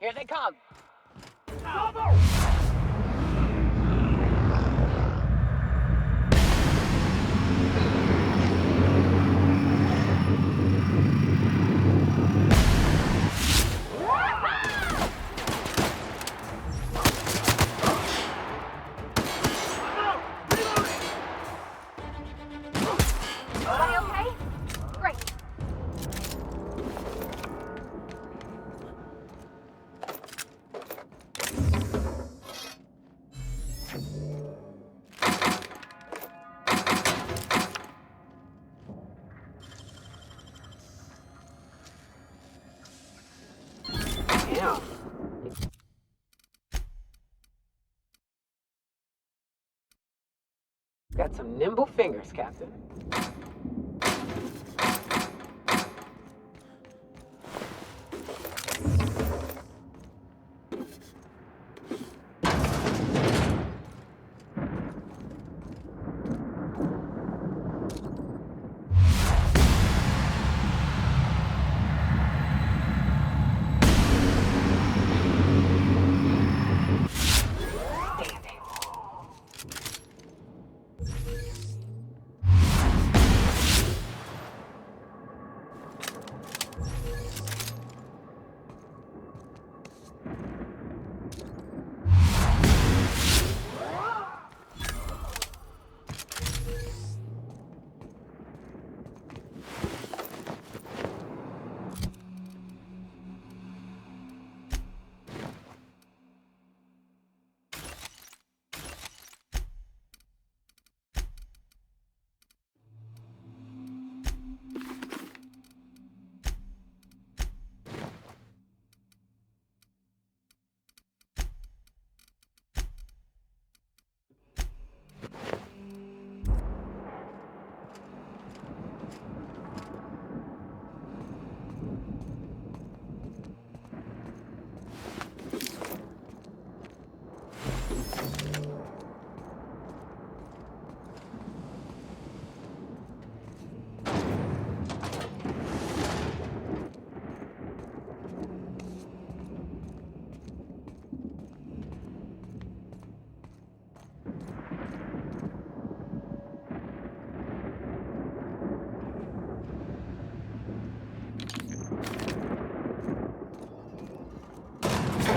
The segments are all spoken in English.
Here they come! Everybody okay? Great. Yeah. Got some nimble fingers, Captain.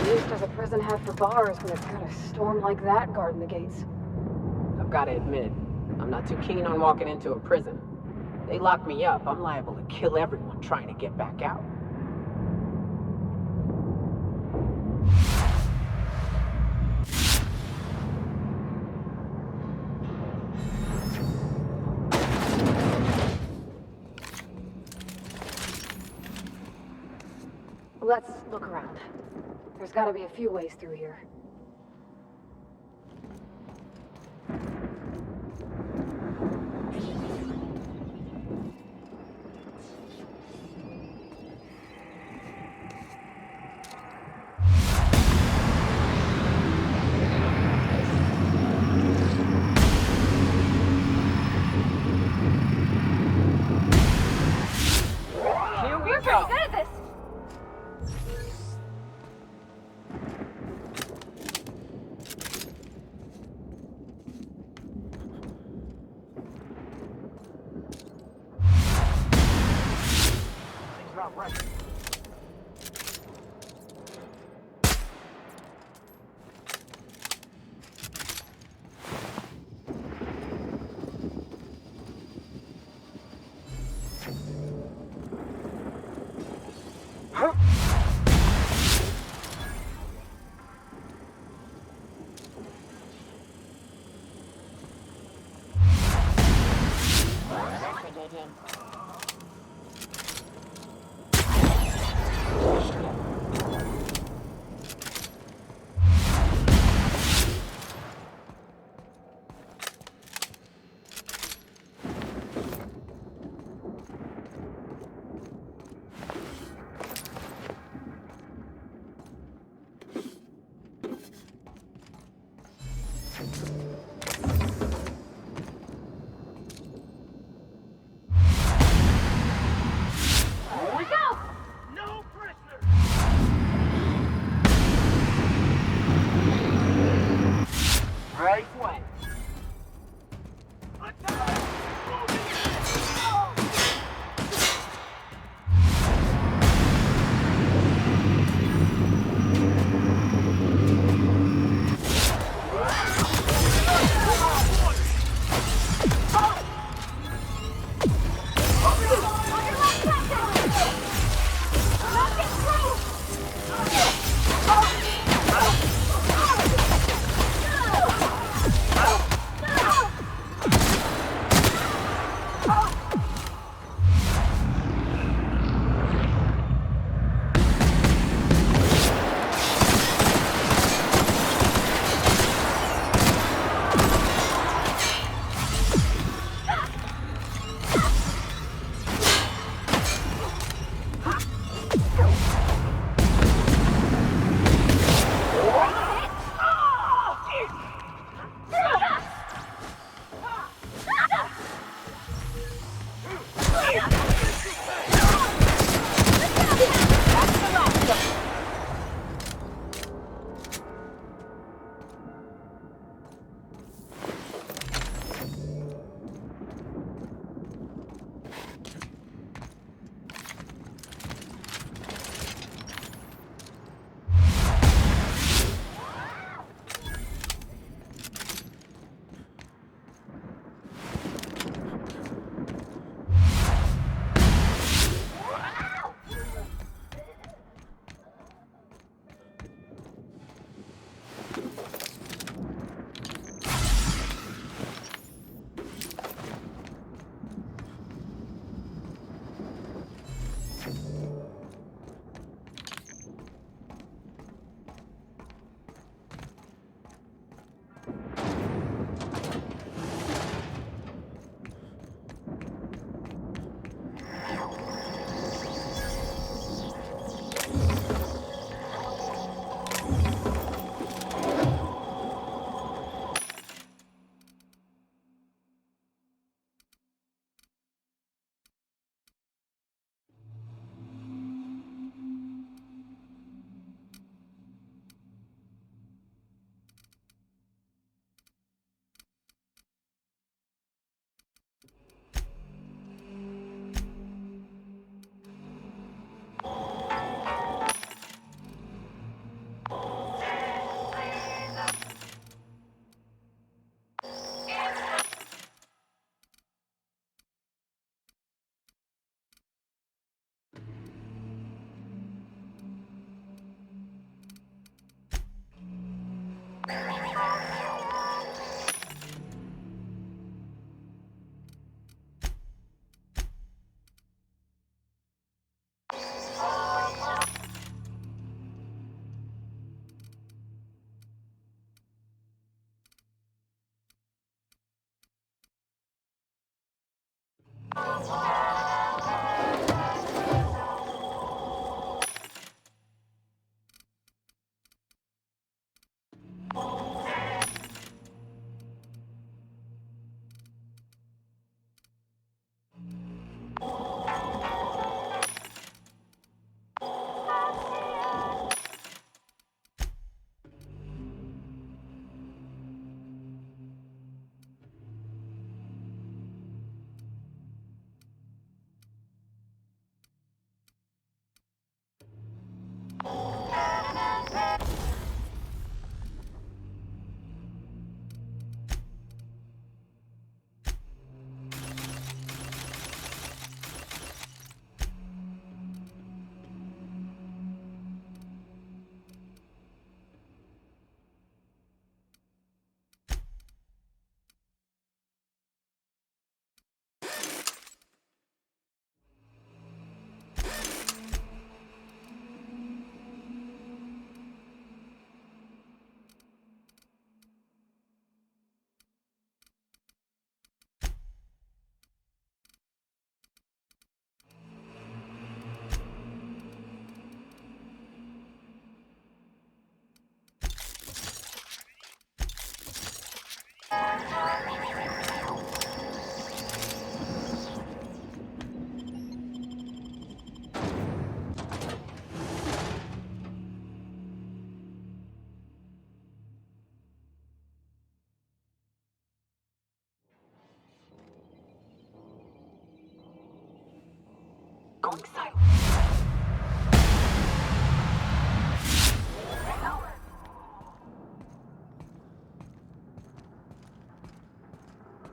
Used as a prison have for bars when it's got a storm like that guarding the gates. I've got to admit, I'm not too keen on walking into a prison. They lock me up, I'm liable to kill everyone trying to get back out. Let's look around. There's gotta be a few ways through here. Here we We're go! pretty good at this! Things not right. Huh? Here we go! No prisoners! Right way.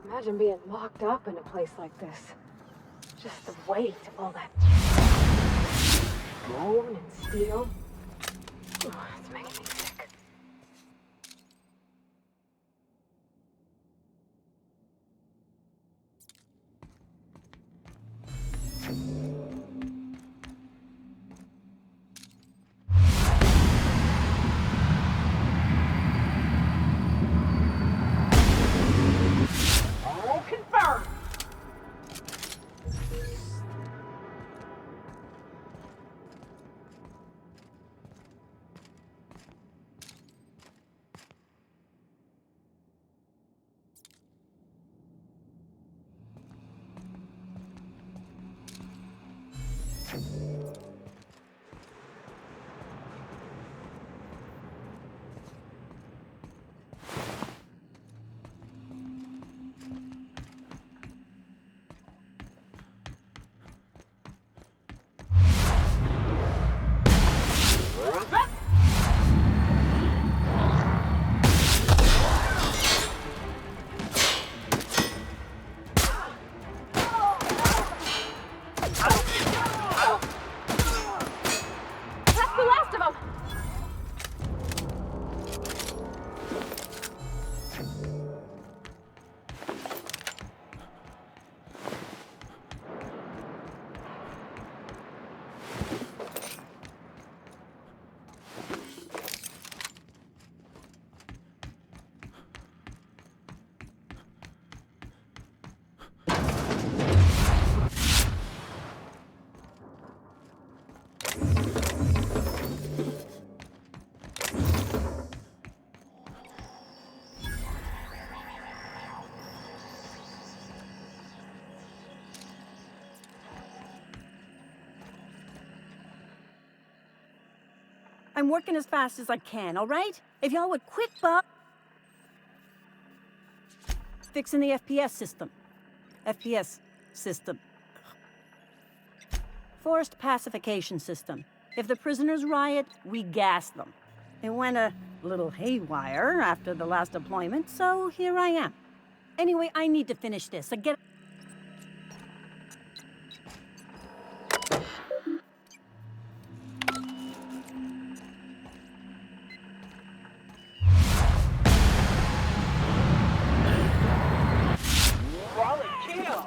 Imagine being locked up in a place like this. Just the weight of all that bone and steel. Ooh, it's making me sick. All confirmed. That's the last of them! I'm working as fast as I can, all right? If y'all would quit fixing the FPS system. Forced pacification system. If the prisoners riot, we gas them. It went a little haywire after the last deployment, so here I am. Anyway, I need to finish this. Quality kill.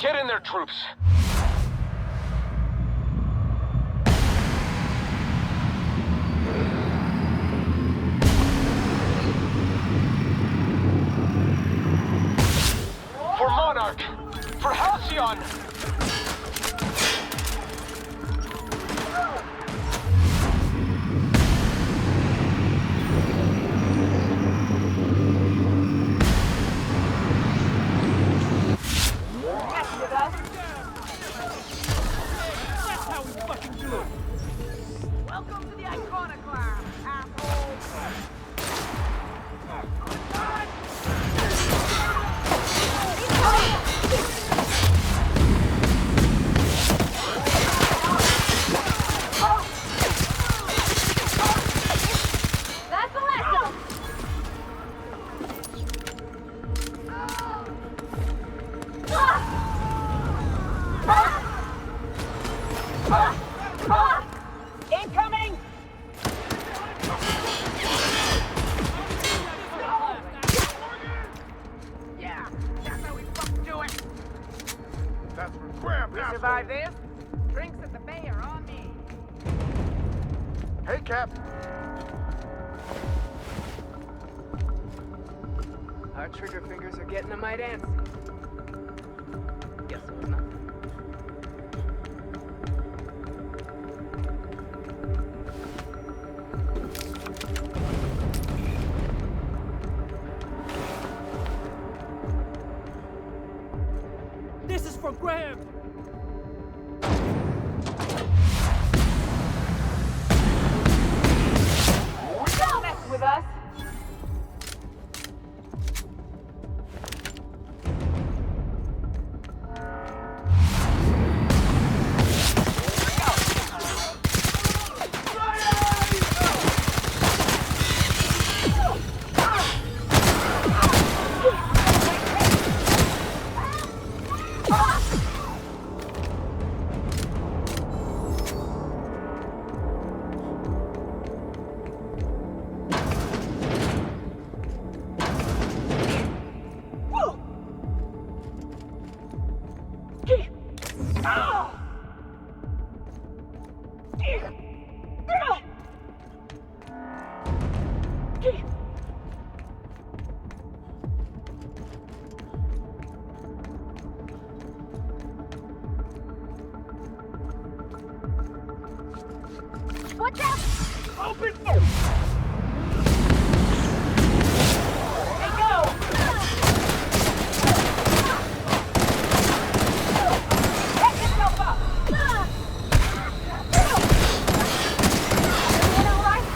Get in there, troops. For Monarch! For Halcyon! Welcome to the Iconoclast, asshole! That's the last Incoming! Yeah, that's how we fucking do it. That's for Graham, We asshole. survive this? Drinks at the bay are on me. Hey, Cap. Our trigger fingers are getting a mite antsy. Guess it was nothing. This is for Graham! Don't mess with us! Watch out! Open! Hey, go! Get yourself up! Everyone all right?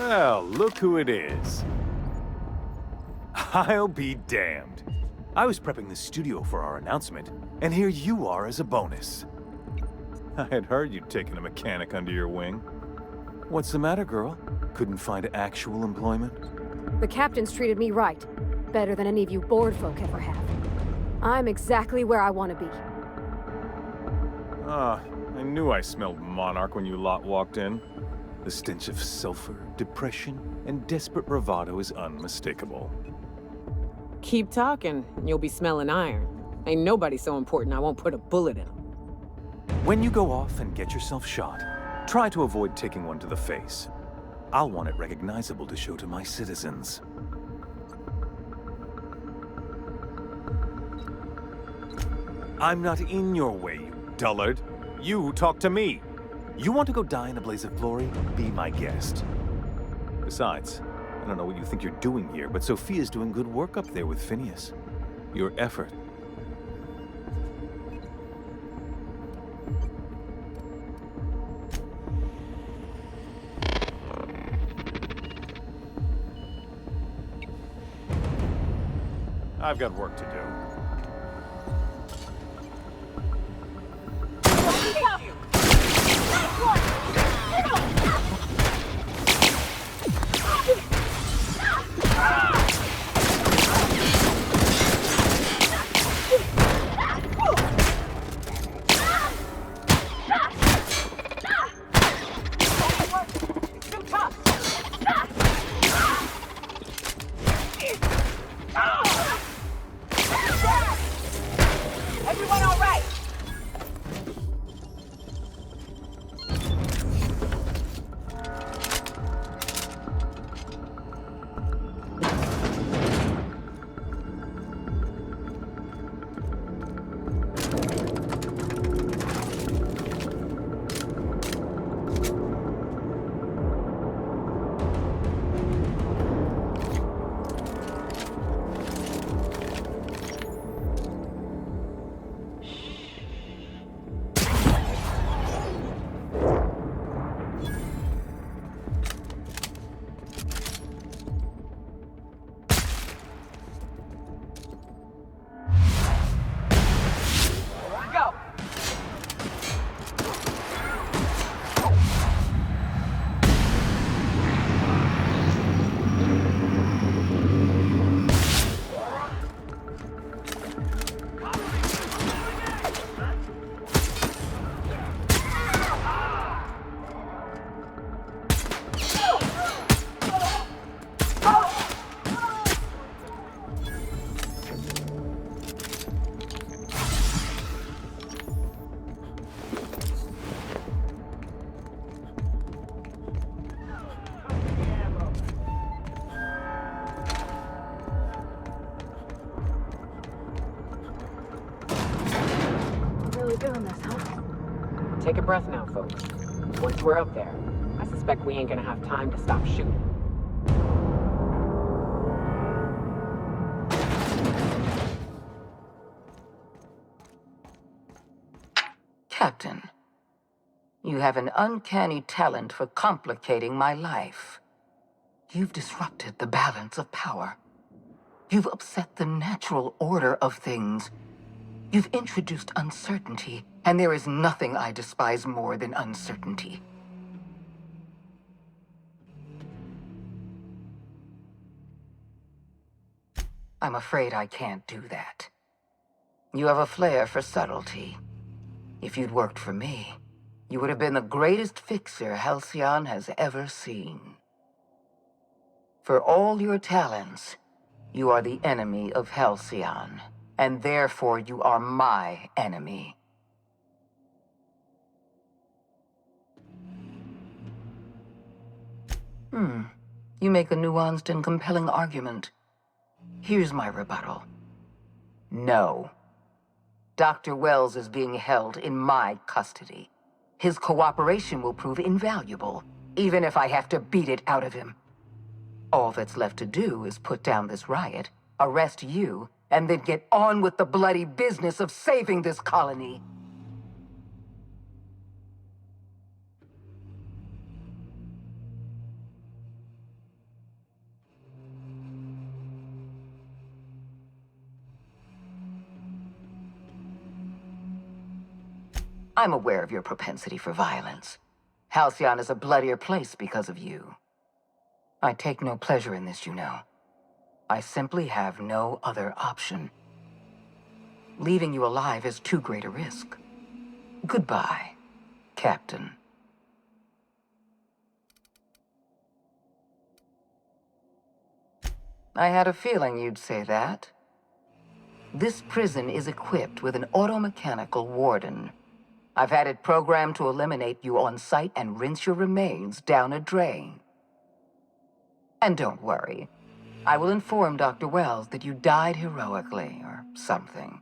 Well, look who it is. I'll be damned. I was prepping the studio for our announcement, and here you are as a bonus. I had heard you'd taken a mechanic under your wing. What's the matter, girl? Couldn't find actual employment? The captain's treated me right. Better than any of you bored folk ever have. I'm exactly where I want to be. Ah, I knew I smelled Monarch when you lot walked in. The stench of sulfur, depression, and desperate bravado is unmistakable. Keep talking, and you'll be smelling iron. Ain't nobody so important I won't put a bullet in him. When you go off and get yourself shot, try to avoid taking one to the face. I'll want it recognizable to show to my citizens. I'm not in your way, you dullard. You talk to me. You want to go die in a blaze of glory? Be my guest. Besides, I don't know what you think you're doing here, but Sophia's doing good work up there with Phineas. Your effort. I've got work to do. Everyone all right? Doing this, huh? Take a breath now, folks. Once we're up there, I suspect we ain't gonna have time to stop shooting. Captain, you have an uncanny talent for complicating my life. You've disrupted the balance of power. You've upset the natural order of things. You've introduced uncertainty, and there is nothing I despise more than uncertainty. I'm afraid I can't do that. You have a flair for subtlety. If you'd worked for me, you would have been the greatest fixer Halcyon has ever seen. For all your talents, you are the enemy of Halcyon, and therefore you are my enemy. You make a nuanced and compelling argument. Here's my rebuttal. No. Dr. Wells is being held in my custody. His cooperation will prove invaluable, even if I have to beat it out of him. All that's left to do is put down this riot, arrest you, and then get on with the bloody business of saving this colony. I'm aware of your propensity for violence. Halcyon is a bloodier place because of you. I take no pleasure in this, you know. I simply have no other option. Leaving you alive is too great a risk. Goodbye, Captain. I had a feeling you'd say that. This prison is equipped with an automechanical warden. I've had it programmed to eliminate you on sight and rinse your remains down a drain. And don't worry. I will inform Dr. Wells that you died heroically, or something.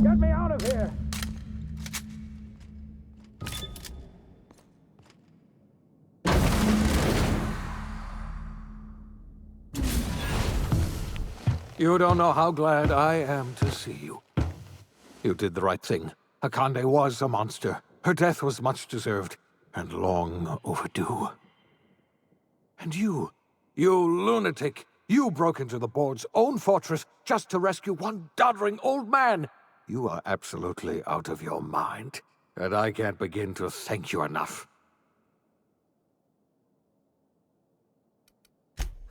Get me out of here! You don't know how glad I am to see you. You did the right thing. Akande was a monster. Her death was much deserved, and long overdue. And you lunatic, you broke into the board's own fortress just to rescue one doddering old man. You are absolutely out of your mind, and I can't begin to thank you enough.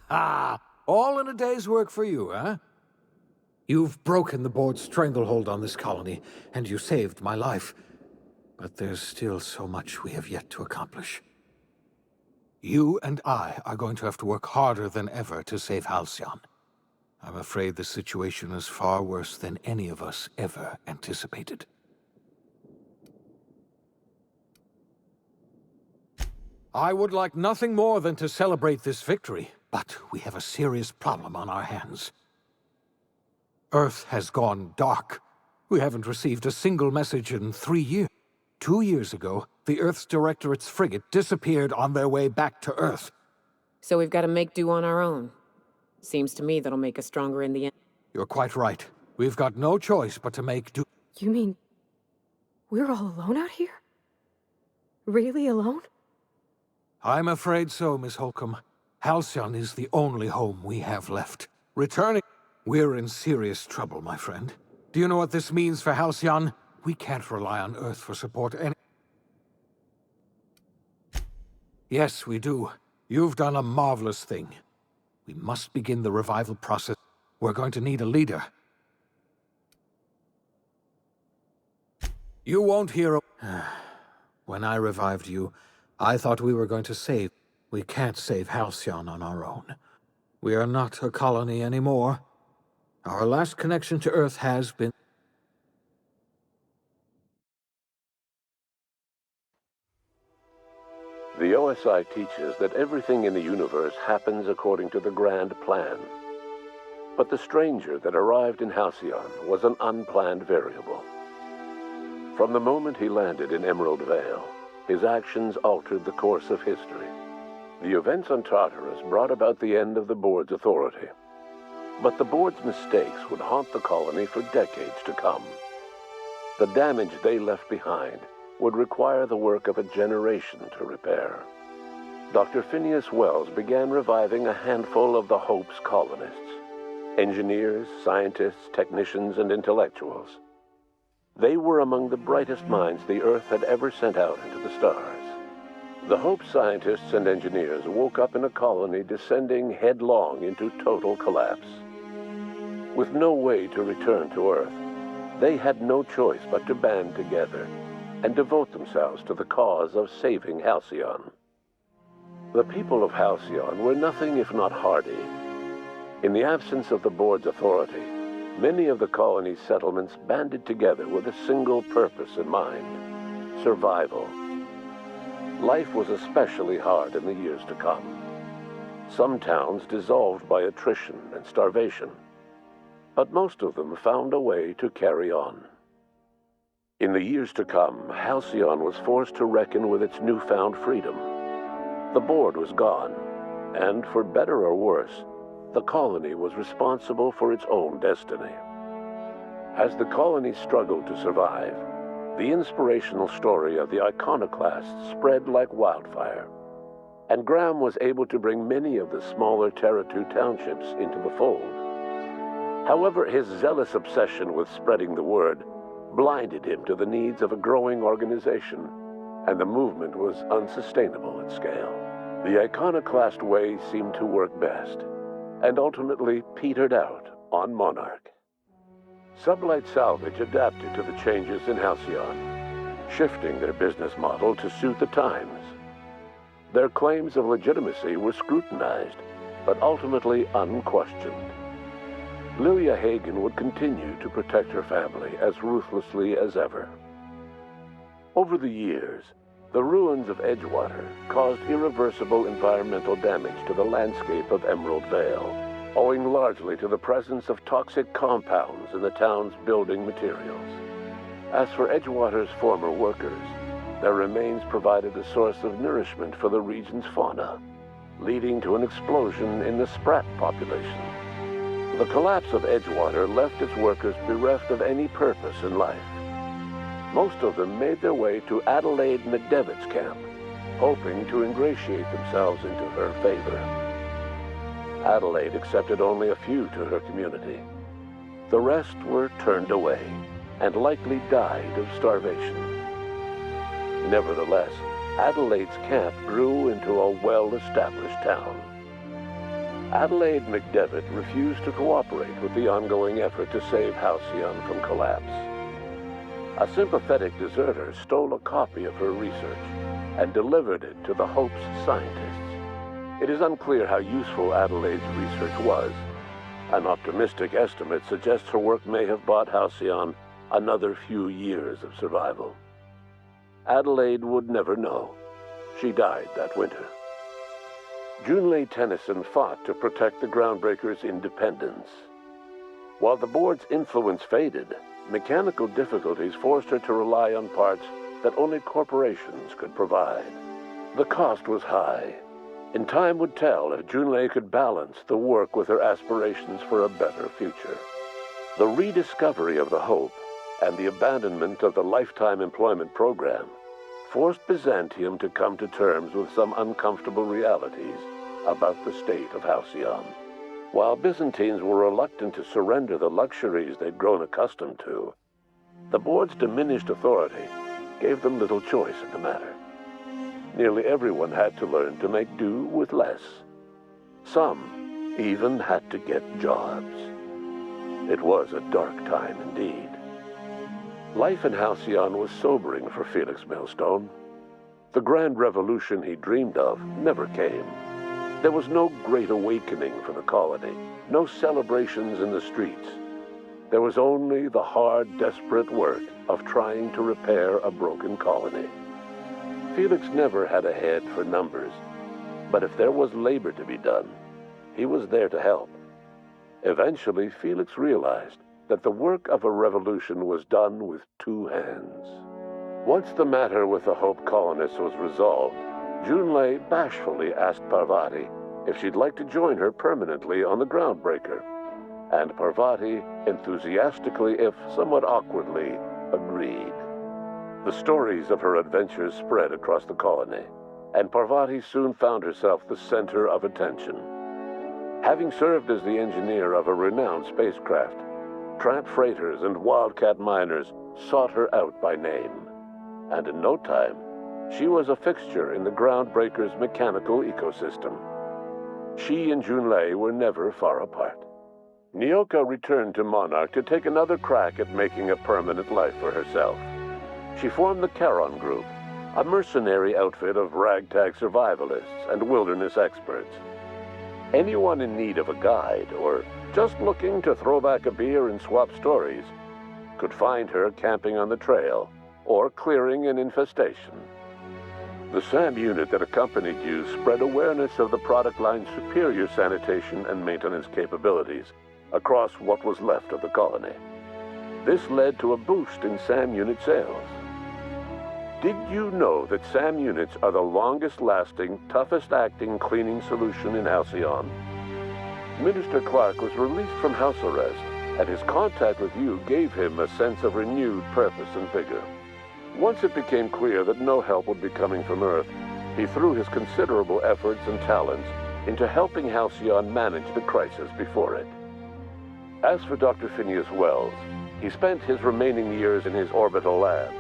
Ah, all in a day's work for you, huh? You've broken the board's stranglehold on this colony, and you saved my life. But there's still so much we have yet to accomplish. You and I are going to have to work harder than ever to save Halcyon. I'm afraid the situation is far worse than any of us ever anticipated. I would like nothing more than to celebrate this victory, but we have a serious problem on our hands. Earth has gone dark. We haven't received a single message in 3 years. 2 years ago, the Earth's Directorate's frigate disappeared on their way back to Earth. So we've got to make do on our own. Seems to me that'll make us stronger in the end. You're quite right. We've got no choice but to make do. You mean we're all alone out here? Really alone? I'm afraid so, Miss Holcomb. Halcyon is the only home we have left. Returning... We're in serious trouble, my friend. Do you know what this means for Halcyon? We can't rely on Earth for support and... Yes, we do. You've done a marvelous thing. We must begin the revival process. We're going to need a leader. You won't hear a... When I revived you, I thought we were going to save... We can't save Halcyon on our own. We are not a colony anymore. Our last connection to Earth has been... The OSI teaches that everything in the universe happens according to the grand plan. But the stranger that arrived in Halcyon was an unplanned variable. From the moment he landed in Emerald Vale, his actions altered the course of history. The events on Tartarus brought about the end of the board's authority. But the board's mistakes would haunt the colony for decades to come. The damage they left behind would require the work of a generation to repair. Dr. Phineas Wells began reviving a handful of the Hope's colonists. Engineers, scientists, technicians, and intellectuals. They were among the brightest minds the Earth had ever sent out into the stars. The Hope scientists and engineers woke up in a colony descending headlong into total collapse. With no way to return to Earth, they had no choice but to band together and devote themselves to the cause of saving Halcyon. The people of Halcyon were nothing if not hardy. In the absence of the board's authority, many of the colony's settlements banded together with a single purpose in mind: survival. Life was especially hard in the years to come. Some towns dissolved by attrition and starvation, but most of them found a way to carry on. In the years to come, Halcyon was forced to reckon with its newfound freedom. The board was gone, and for better or worse, the colony was responsible for its own destiny. As the colony struggled to survive, the inspirational story of the iconoclasts spread like wildfire, and Graham was able to bring many of the smaller Terra-2 townships into the fold. However, his zealous obsession with spreading the word blinded him to the needs of a growing organization, and the movement was unsustainable at scale. The iconoclast way seemed to work best, and ultimately petered out on Monarch. Sublight Salvage adapted to the changes in Halcyon, shifting their business model to suit the times. Their claims of legitimacy were scrutinized, but ultimately unquestioned. Lilia Hagen would continue to protect her family as ruthlessly as ever. Over the years, the ruins of Edgewater caused irreversible environmental damage to the landscape of Emerald Vale, owing largely to the presence of toxic compounds in the town's building materials. As for Edgewater's former workers, their remains provided a source of nourishment for the region's fauna, leading to an explosion in the sprat population. The collapse of Edgewater left its workers bereft of any purpose in life. Most of them made their way to Adelaide McDevitt's camp, hoping to ingratiate themselves into her favor. Adelaide accepted only a few to her community. The rest were turned away and likely died of starvation. Nevertheless, Adelaide's camp grew into a well-established town. Adelaide McDevitt refused to cooperate with the ongoing effort to save Halcyon from collapse. A sympathetic deserter stole a copy of her research and delivered it to the Hope's scientists. It is unclear how useful Adelaide's research was. An optimistic estimate suggests her work may have bought Halcyon another few years of survival. Adelaide would never know. She died that winter. Junlei Tennyson fought to protect the Groundbreakers' independence. While the board's influence faded, mechanical difficulties forced her to rely on parts that only corporations could provide. The cost was high, and time would tell if Junlei could balance the work with her aspirations for a better future. The rediscovery of the Hope and the abandonment of the lifetime employment program forced Byzantium to come to terms with some uncomfortable realities about the state of Halcyon. While Byzantines were reluctant to surrender the luxuries they'd grown accustomed to, the board's diminished authority gave them little choice in the matter. Nearly everyone had to learn to make do with less. Some even had to get jobs. It was a dark time indeed. Life in Halcyon was sobering for Felix Millstone. The grand revolution he dreamed of never came. There was no great awakening for the colony, no celebrations in the streets. There was only the hard, desperate work of trying to repair a broken colony. Felix never had a head for numbers, but if there was labor to be done, he was there to help. Eventually, Felix realized that the work of a revolution was done with two hands. Once the matter with the Hope colonists was resolved, Junlei bashfully asked Parvati if she'd like to join her permanently on the Groundbreaker, and Parvati enthusiastically, if somewhat awkwardly, agreed. The stories of her adventures spread across the colony, and Parvati soon found herself the center of attention. Having served as the engineer of a renowned spacecraft, tramp freighters and wildcat miners sought her out by name, and in no time, she was a fixture in the Groundbreaker's mechanical ecosystem. She and Junlei were never far apart. Nyoka returned to Monarch to take another crack at making a permanent life for herself. She formed the Charon Group, a mercenary outfit of ragtag survivalists and wilderness experts. Anyone in need of a guide, or just looking to throw back a beer and swap stories, could find her camping on the trail or clearing an infestation. The SAM unit that accompanied you spread awareness of the product line's superior sanitation and maintenance capabilities across what was left of the colony. This led to a boost in SAM unit sales. Did you know that SAM units are the longest-lasting, toughest-acting cleaning solution in Halcyon? Minister Clark was released from house arrest, and his contact with you gave him a sense of renewed purpose and vigor. Once it became clear that no help would be coming from Earth, he threw his considerable efforts and talents into helping Halcyon manage the crisis before it. As for Dr. Phineas Wells, he spent his remaining years in his orbital lab.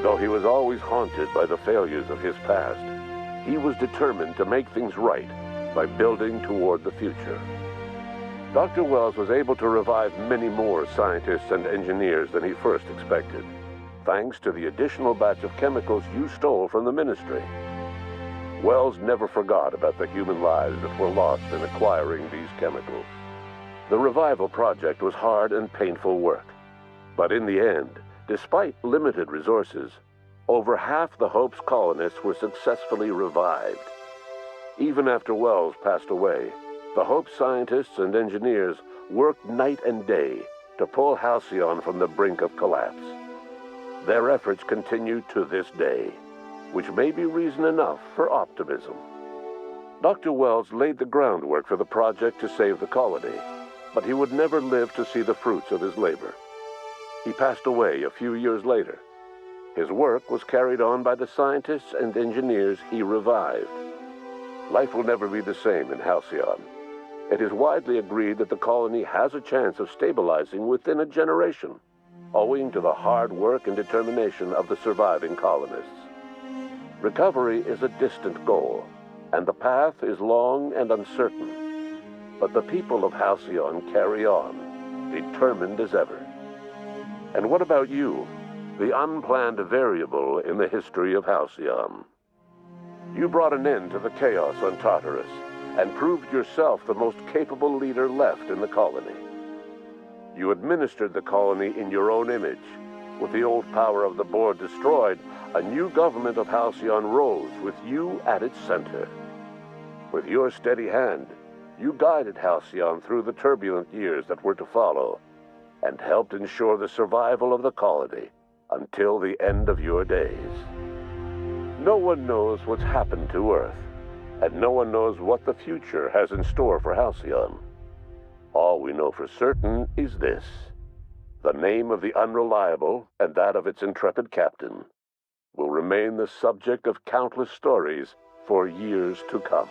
Though he was always haunted by the failures of his past, he was determined to make things right by building toward the future. Dr. Wells was able to revive many more scientists and engineers than he first expected, thanks to the additional batch of chemicals you stole from the Ministry. Wells never forgot about the human lives that were lost in acquiring these chemicals. The revival project was hard and painful work, but in the end, despite limited resources, over half the Hope's colonists were successfully revived. Even after Wells passed away, the Hope scientists and engineers worked night and day to pull Halcyon from the brink of collapse. Their efforts continue to this day, which may be reason enough for optimism. Dr. Wells laid the groundwork for the project to save the colony, but he would never live to see the fruits of his labor. He passed away a few years later. His work was carried on by the scientists and engineers he revived. Life will never be the same in Halcyon. It is widely agreed that the colony has a chance of stabilizing within a generation, owing to the hard work and determination of the surviving colonists. Recovery is a distant goal, and the path is long and uncertain. But the people of Halcyon carry on, determined as ever. And what about you, the unplanned variable in the history of Halcyon? You brought an end to the chaos on Tartarus, and proved yourself the most capable leader left in the colony. You administered the colony in your own image. With the old power of the board destroyed, a new government of Halcyon rose with you at its center. With your steady hand, you guided Halcyon through the turbulent years that were to follow, and helped ensure the survival of the colony until the end of your days. No one knows what's happened to Earth, and no one knows what the future has in store for Halcyon. All we know for certain is this: the name of the Unreliable and that of its intrepid captain will remain the subject of countless stories for years to come.